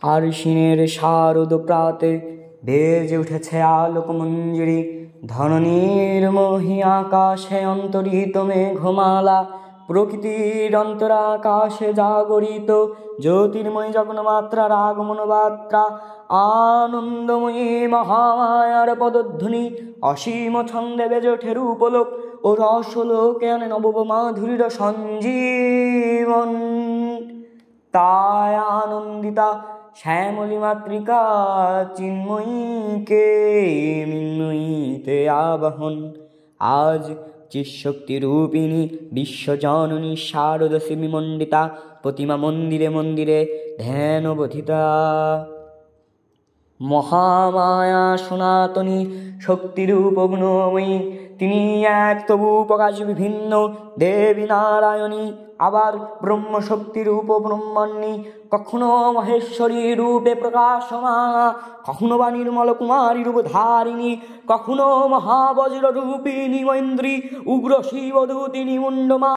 আরশিনের শারদ প্রাতে বেজে উঠেছে আলোকমঞ্জরি। ধননীর মোহি আকাশে অন্তরিত মেঘমালা, প্রকৃতির অন্তরাকাশে জাগরিত জ্যোতির্ময়ী জগন্মাত্রার আগমন বার্তা। আনন্দময়ী মহামায়ার পদধ্বনি অসীম ছন্দে বেজে ওঠে রূপলোক ও রসলোকে আনে নবব মাধুরীর সঞ্জীবন। তাই আনন্দিতা শ্যামলী মাতৃকা চিন্ময়ীকে মৃন্ময়ীতে আবাহন। আজ চিৎশক্তি রূপিণী বিশ্বজননী শারদ শ্রীমণ্ডিতা প্রতিমা মন্দিরে মন্দিরে ধ্যানবোধিতা। মহামায়া সনাতনী শক্তিরূপ গুণময়ী, তিনি এক তবু প্রকাশ বিভিন্ন দেবী নারায়ণী, আবার ব্রহ্মশক্তি রূপ ব্রহ্মাণ্যী। কখনো মহেশ্বরী রূপে প্রকাশমান, কখনো বা নির্মল কুমারী রূপ ধারিণী, কখনো মহাবজ্র রূপিণী মৈন্দ্রী, উগ্র শিবদূতিনী মুন্ডমা।